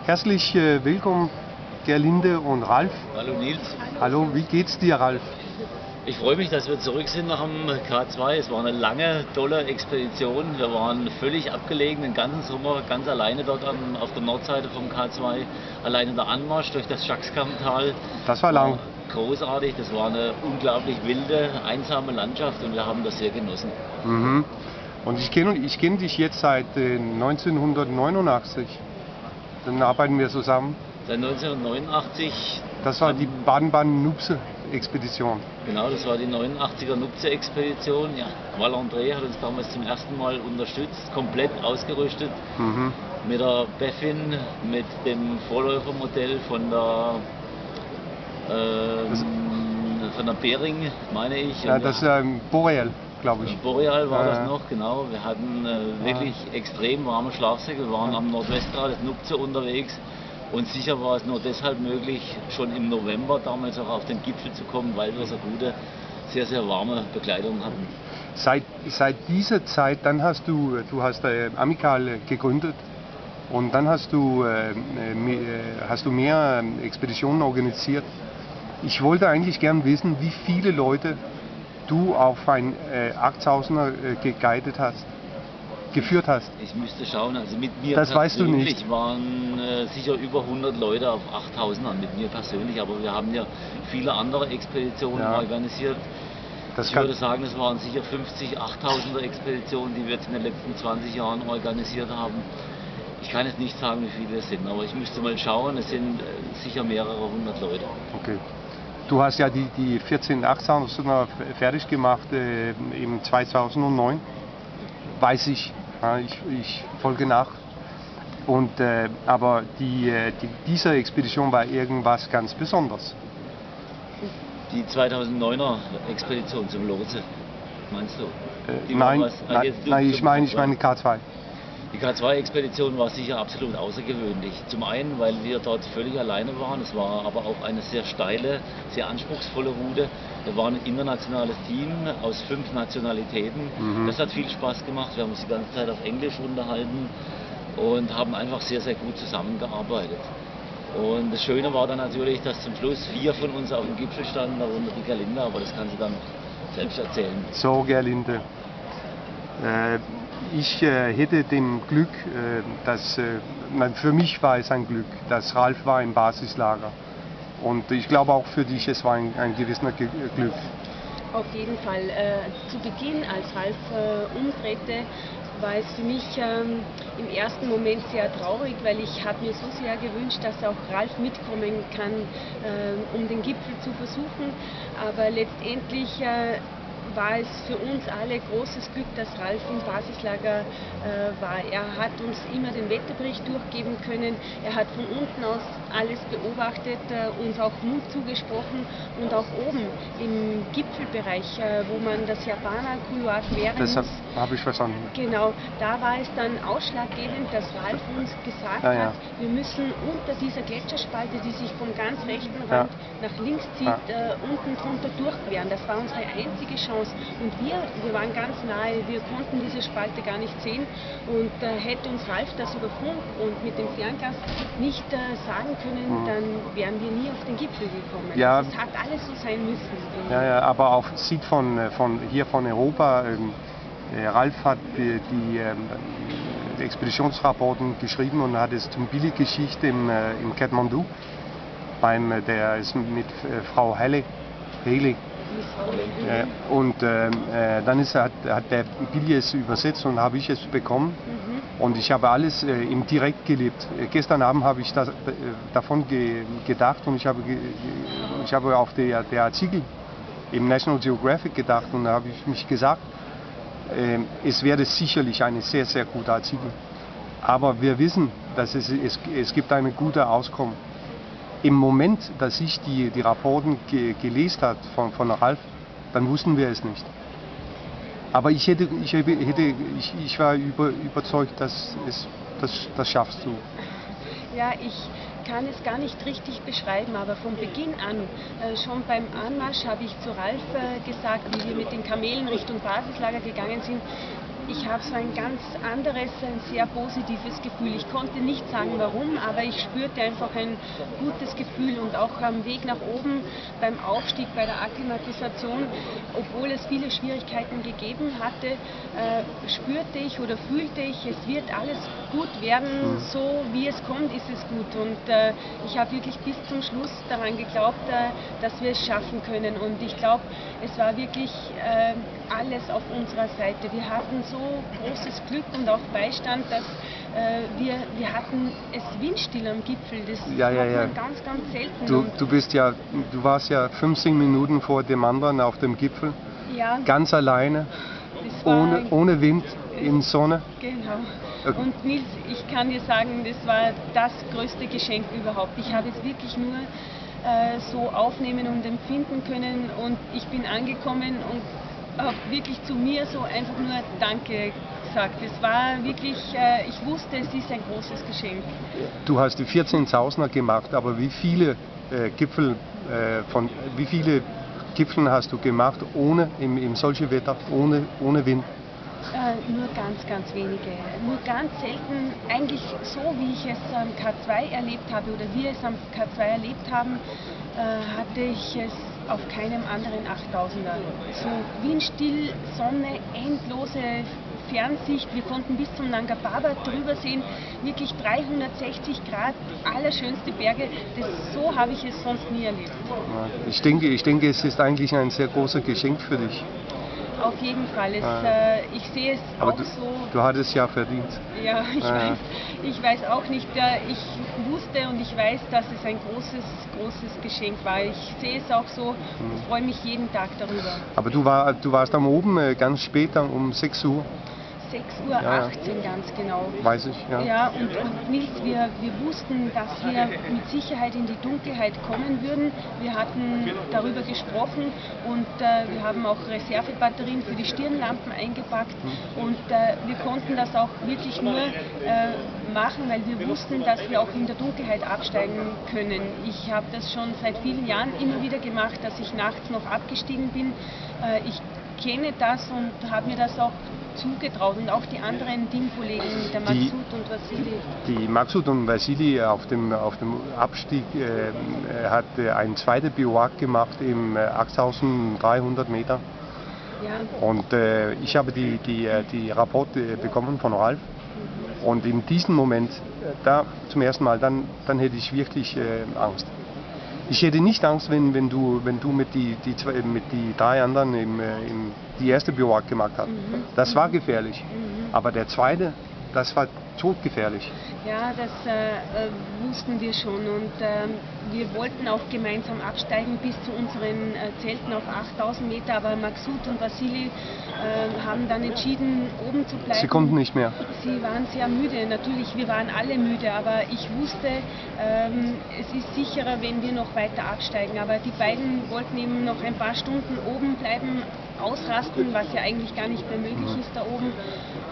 Herzlich willkommen, Gerlinde und Ralf. Hallo Nils. Hallo, wie geht's dir, Ralf? Ich freue mich, dass wir zurück sind nach dem K2. Es war eine lange, tolle Expedition. Wir waren völlig abgelegen, den ganzen Sommer ganz alleine dort auf der Nordseite vom K2. Alleine der Anmarsch durch das Schaxkamtal. Das war lang. Großartig, das war eine unglaublich wilde, einsame Landschaft und wir haben das sehr genossen. Mhm. Und ich kenn dich jetzt seit 1989. Dann arbeiten wir zusammen. Seit 1989. Das war die Baden-Baden-Nupse-Expedition. Genau, das war die 89er Nupse-Expedition. Ja, Valandré hat uns damals zum ersten Mal unterstützt, komplett ausgerüstet. Mit der Beffin, mit dem Vorläufermodell von der Bering, meine ich. Ja, das ist Boreal, glaube ich. Boreal war das noch, genau. Wir hatten wirklich extrem warme Schlafsäcke. Wir waren am Nordwestgrat des Nupse unterwegs. Und sicher war es nur deshalb möglich, schon im November damals auch auf den Gipfel zu kommen, weil wir so gute, sehr, sehr warme Bekleidung hatten. Seit dieser Zeit, dann hast du Amical gegründet und dann hast du mehr Expeditionen organisiert. Ich wollte eigentlich gern wissen, wie viele Leute du auf ein 8000er geführt hast. Ich müsste schauen, also mit mir das weißt du persönlich nicht. Waren sicher über 100 Leute auf 8000ern mit mir persönlich, aber wir haben ja viele andere Expeditionen organisiert. Ich würde sagen, es waren sicher 50 8000er Expeditionen, die wir jetzt in den letzten 20 Jahren organisiert haben. Ich kann jetzt nicht sagen, wie viele es sind, aber ich müsste mal schauen, es sind sicher mehrere hundert Leute. Okay. Du hast ja die 14 800er fertig gemacht im 2009, weiß ich. Ich folge nach. Und, aber diese Expedition war irgendwas ganz Besonderes. Die 2009er Expedition zum Lotse, meinst du? Nein, ich meine K2. Die K2-Expedition war sicher absolut außergewöhnlich. Zum einen, weil wir dort völlig alleine waren. Es war aber auch eine sehr steile, sehr anspruchsvolle Route. Wir waren ein internationales Team aus 5 Nationalitäten. Das hat viel Spaß gemacht. Wir haben uns die ganze Zeit auf Englisch unterhalten und haben einfach sehr, sehr gut zusammengearbeitet. Und das Schöne war dann natürlich, dass zum Schluss 4 von uns auf dem Gipfel standen, darunter die Gerlinde, aber das kann sie dann selbst erzählen. So, Gerlinde. Ich hätte dem Glück, für mich war es ein Glück, dass Ralf war im Basislager. Und ich glaube auch für dich, es war ein gewisser Glück. Auf jeden Fall. Zu Beginn, als Ralf umdrehte, war es für mich im ersten Moment sehr traurig, weil ich habe mir so sehr gewünscht, dass auch Ralf mitkommen kann, um den Gipfel zu versuchen. Aber letztendlich war es für uns alle großes Glück, dass Ralf im Basislager war. Er hat uns immer den Wetterbericht durchgeben können, er hat von unten aus alles beobachtet, uns auch Mut zugesprochen und auch oben im Gipfelbereich, wo man das Japaner-Couloir queren muss. Das habe ich verstanden. Genau, da war es dann ausschlaggebend, dass Ralf uns gesagt hat, wir müssen unter dieser Gletscherspalte, die sich vom ganz rechten Rand nach links zieht, unten drunter durchqueren. Das war unsere einzige Chance. Und wir waren ganz nahe, wir konnten diese Spalte gar nicht sehen und hätte uns Ralf das über Funk und mit dem Fernglas nicht sagen können, dann wären wir nie auf den Gipfel gekommen. Ja, es hat alles so sein müssen. Ja, aber auf Sicht von Europa, Ralf hat die Expeditionsrapporten geschrieben und hat es zum Billiggeschichte im Kathmandu, der ist mit Frau Haley. Und dann hat der Billy es übersetzt und habe ich es bekommen. Und ich habe alles im Direkt gelebt. Gestern Abend habe ich davon gedacht und ich habe auf der Artikel im National Geographic gedacht und da habe ich mich gesagt, es wäre sicherlich ein sehr, sehr guter Artikel. Aber wir wissen, dass es gibt eine gute Auskommen. Im Moment, dass ich die Rapporten gelesen habe von Ralf, dann wussten wir es nicht. Aber ich war überzeugt, dass das schaffst du. Ja, ich kann es gar nicht richtig beschreiben, aber von Beginn an, schon beim Anmarsch habe ich zu Ralf gesagt, wie wir mit den Kamelen Richtung Basislager gegangen sind, ich habe so ein ganz anderes, ein sehr positives Gefühl. Ich konnte nicht sagen warum, aber ich spürte einfach ein gutes Gefühl und auch am Weg nach oben beim Aufstieg, bei der Akklimatisation, obwohl es viele Schwierigkeiten gegeben hatte, spürte ich oder fühlte ich, es wird alles gut werden, so wie es kommt, ist es gut. Und ich habe wirklich bis zum Schluss daran geglaubt, dass wir es schaffen können. Und ich glaube, es war wirklich alles auf unserer Seite. Wir hatten so großes Glück und auch Beistand, dass wir hatten es windstill am Gipfel. Das hat man ganz, ganz selten. Du warst ja 15 Minuten vor dem anderen auf dem Gipfel, ganz alleine, ohne Wind, in Sonne. Genau. Und Nils, ich kann dir sagen, das war das größte Geschenk überhaupt. Ich habe es wirklich nur so aufnehmen und empfinden können und ich bin angekommen und habe wirklich zu mir so einfach nur Danke gesagt. Es war wirklich, ich wusste, es ist ein großes Geschenk. Du hast die 14.000er gemacht, aber wie viele Gipfel hast du gemacht im solchen Wetter, ohne Wind? Nur ganz, ganz wenige. Nur ganz selten, eigentlich so wie ich es am K2 erlebt habe oder wir es am K2 erlebt haben, hatte ich es auf keinem anderen 8000er. So windstill, Sonne, endlose Fernsicht, wir konnten bis zum Nanga Parbat drüber sehen, wirklich 360 Grad, allerschönste Berge, so habe ich es sonst nie erlebt. Ich denke, es ist eigentlich ein sehr großes Geschenk für dich. Auf jeden Fall. Ich sehe es aber auch so. Du hattest ja verdient. Ja, ich weiß auch nicht. Ich wusste und ich weiß, dass es ein großes Geschenk war. Ich sehe es auch so. Ich freue mich jeden Tag darüber. Aber du warst am oben ganz spät, um 6 Uhr. 6:18 Uhr ganz genau. Weiß ich, ja. Ja, und Nils, wir wussten, dass wir mit Sicherheit in die Dunkelheit kommen würden. Wir hatten darüber gesprochen und wir haben auch Reservebatterien für die Stirnlampen eingepackt und wir konnten das auch wirklich nur machen, weil wir wussten, dass wir auch in der Dunkelheit absteigen können. Ich habe das schon seit vielen Jahren immer wieder gemacht, dass ich nachts noch abgestiegen bin. Ich kenne das und habe mir das auch zugetraut und auch die anderen Teamkollegen, der Maksud und Vassili. Die Maksud und Vassili auf dem Abstieg hat ein zweites Bivouac gemacht im 8300 Meter. Ja. Und ich habe die Rapporte bekommen von Ralf. Und in diesem Moment, da zum ersten Mal, dann hätte ich wirklich Angst. Ich hätte nicht Angst, wenn du mit die 3 anderen die erste Bivouac gemacht hast. Das war gefährlich. Aber der zweite, das war todgefährlich. Ja, das wussten wir schon und wir wollten auch gemeinsam absteigen bis zu unseren Zelten auf 8000 Meter, aber Maksud und Vassili haben dann entschieden, oben zu bleiben. Sie konnten nicht mehr. Sie waren sehr müde, natürlich, wir waren alle müde, aber ich wusste, es ist sicherer, wenn wir noch weiter absteigen. Aber die beiden wollten eben noch ein paar Stunden oben bleiben, ausrasten, was ja eigentlich gar nicht mehr möglich ist da oben.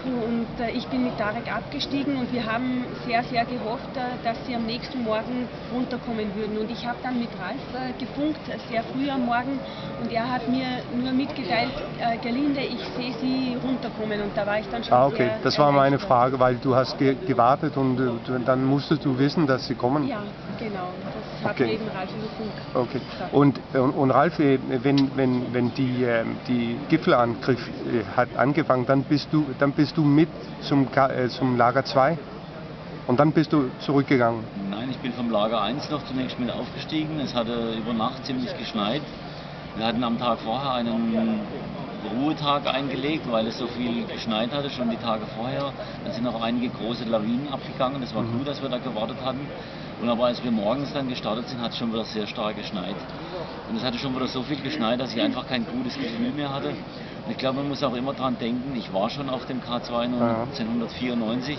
Und ich bin mit Tarek abgestiegen und wir haben sehr, sehr gehofft, dass sie am nächsten Morgen runterkommen würden. Und ich habe dann mit Ralf gefunkt, sehr früh am Morgen, und er hat mir nur mitgeteilt, Gerlinde, ich sehe sie runterkommen, und da war ich dann schon okay. Sehr das war meine Frage, weil du hast gewartet und dann musstest du wissen, dass sie kommen. Ja, genau. Das hat mir eben Ralf über Funk gesagt. Und Ralf, wenn die Gipfelangriff hat angefangen, dann bist du mit zum Lager 2 und dann bist du zurückgegangen? Nein, ich bin vom Lager 1 noch zunächst mit aufgestiegen. Es hatte über Nacht ziemlich geschneit. Wir hatten am Tag vorher einen Ruhetag eingelegt, weil es so viel geschneit hatte, schon die Tage vorher. Dann sind auch einige große Lawinen abgegangen. Es war gut, dass wir da gewartet hatten. Und aber als wir morgens dann gestartet sind, hat es schon wieder sehr stark geschneit. Und es hatte schon wieder so viel geschneit, dass ich einfach kein gutes Gefühl mehr hatte. Und ich glaube, man muss auch immer dran denken, ich war schon auf dem K2 1994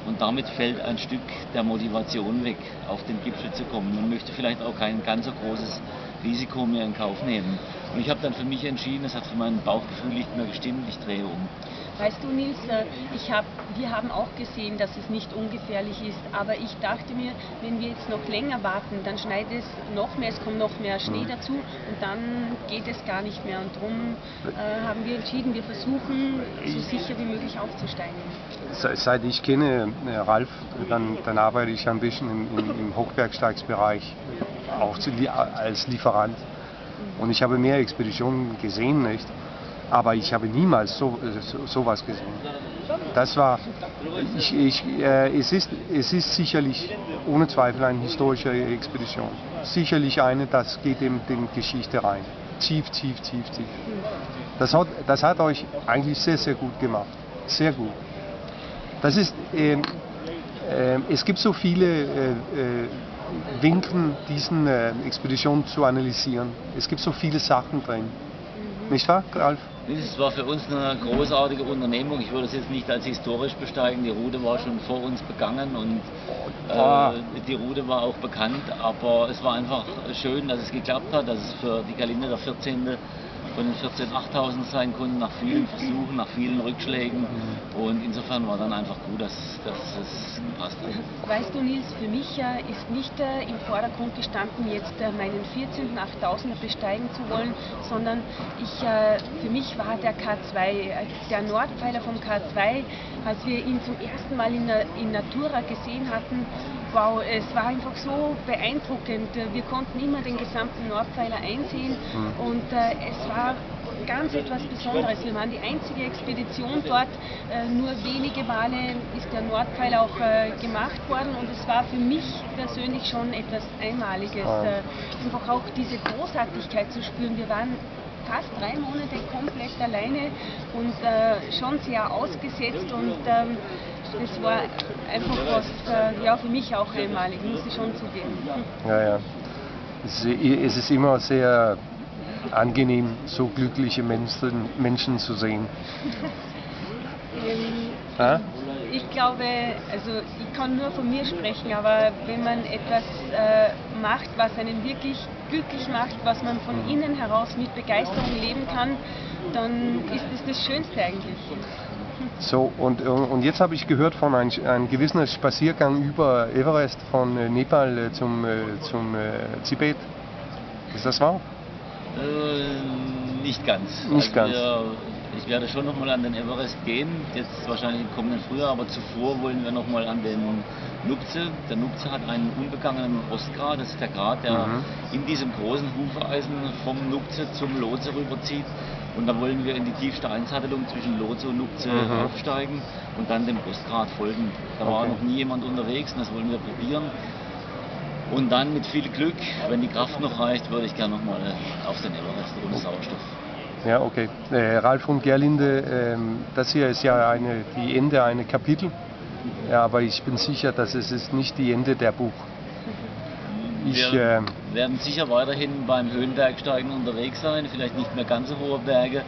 und damit fällt ein Stück der Motivation weg, auf den Gipfel zu kommen. Man möchte vielleicht auch kein ganz so großes Risiko mehr in Kauf nehmen. Und ich habe dann für mich entschieden, es hat für mein Bauchgefühl nicht mehr gestimmt, ich drehe um. Weißt du, Nils, wir haben auch gesehen, dass es nicht ungefährlich ist, aber ich dachte mir, wenn wir jetzt noch länger warten, dann schneit es noch mehr, es kommt noch mehr Schnee dazu und dann geht es gar nicht mehr. Und darum haben wir entschieden, wir versuchen, so sicher wie möglich aufzusteigen. Seit ich kenne Ralf, dann arbeite ich ein bisschen im Hochbergsteigsbereich, auch als Lieferant. Und ich habe mehr Expeditionen gesehen, nicht? Aber ich habe niemals sowas gesehen. Das war, es ist sicherlich ohne Zweifel eine historische Expedition. Sicherlich eine, das geht in die Geschichte rein. Tief, tief, tief, tief. Das hat euch eigentlich sehr, sehr gut gemacht. Sehr gut. Das ist, es gibt so viele Winkel, diesen Expeditionen zu analysieren. Es gibt so viele Sachen drin. Nicht wahr, Ralf? Es war für uns eine großartige Unternehmung. Ich würde es jetzt nicht als historisch besteigen. Die Route war schon vor uns begangen und die Route war auch bekannt. Aber es war einfach schön, dass es geklappt hat, dass es für die Galinde der 14. von den 14 8.000 sein konnten, nach vielen Versuchen, nach vielen Rückschlägen. Und insofern war dann einfach gut, dass es gepasst hat. Weißt du, Nils, für mich ist nicht im Vordergrund gestanden, jetzt meinen 14. 8.000er besteigen zu wollen, sondern für mich war der K2, der Nordpfeiler vom K2, als wir ihn zum ersten Mal in Natura gesehen hatten, wow, es war einfach so beeindruckend. Wir konnten immer den gesamten Nordpfeiler einsehen und es war ganz etwas Besonderes. Wir waren die einzige Expedition dort. Nur wenige Male ist der Nordpfeiler auch gemacht worden und es war für mich persönlich schon etwas Einmaliges. Einfach auch diese Großartigkeit zu spüren. Wir waren fast 3 Monate komplett alleine und schon sehr ausgesetzt und das war einfach was für mich auch einmalig, muss ich schon zugeben. Ja. Es ist immer sehr angenehm, so glückliche Menschen zu sehen. Ich glaube, also ich kann nur von mir sprechen, aber wenn man etwas macht, was einen wirklich glücklich macht, was man von innen heraus mit Begeisterung leben kann, dann ist es das Schönste eigentlich. So, und jetzt habe ich gehört von einem gewissen Spaziergang über Everest von Nepal zum Tibet. Ist das wahr? Nicht ganz. Nicht ganz. Ich werde schon nochmal an den Everest gehen, jetzt wahrscheinlich im kommenden Frühjahr, aber zuvor wollen wir nochmal an den Nuptse. Der Nuptse hat einen unbegangenen Ostgrat, das ist der Grat, der in diesem großen Hufeisen vom Nuptse zum Lhotse rüberzieht. Und da wollen wir in die tiefste Einsattelung zwischen Lhotse und Nuptse aufsteigen und dann dem Ostgrat folgen. Da war noch nie jemand unterwegs und das wollen wir probieren. Und dann mit viel Glück, wenn die Kraft noch reicht, würde ich gerne nochmal auf den Everest ohne Sauerstoff. Ja, okay. Ralf und Gerlinde, das hier ist ja die Ende eines Kapitels, ja, aber ich bin sicher, dass es ist nicht die Ende der Buch. Wir werden sicher weiterhin beim Höhenbergsteigen unterwegs sein, vielleicht nicht mehr ganz so hohe Berge.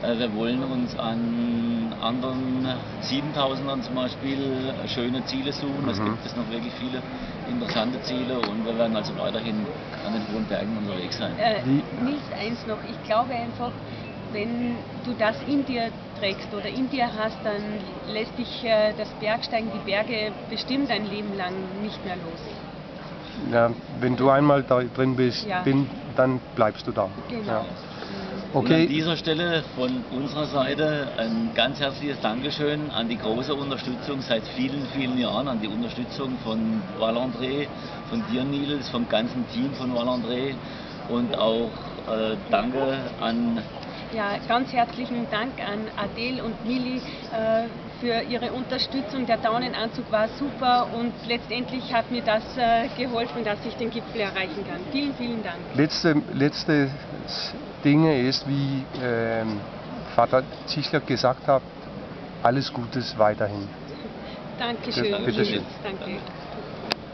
Wir wollen uns an anderen 7.000ern zum Beispiel schöne Ziele suchen. Es gibt es noch wirklich viele interessante Ziele und wir werden also weiterhin an den hohen Bergen unterwegs sein. Nils, eins noch, ich glaube einfach, wenn du das in dir trägst oder in dir hast, dann lässt dich das Bergsteigen, die Berge bestimmt ein Leben lang nicht mehr los. Ja, wenn du einmal da drin bist, dann bleibst du da. Genau. Ja. Und Okay. an dieser Stelle von unserer Seite ein ganz herzliches Dankeschön an die große Unterstützung seit vielen, vielen Jahren, an die Unterstützung von Valandré, von dir Nils, vom ganzen Team von Valandré und auch danke an... Ja, ganz herzlichen Dank an Adele und Milli für ihre Unterstützung. Der Daunenanzug war super und letztendlich hat mir das geholfen, dass ich den Gipfel erreichen kann. Vielen, vielen Dank. Letzte Dinge ist, wie Vater Zichler gesagt hat, alles Gutes weiterhin. Dankeschön. Bitte schön. Danke.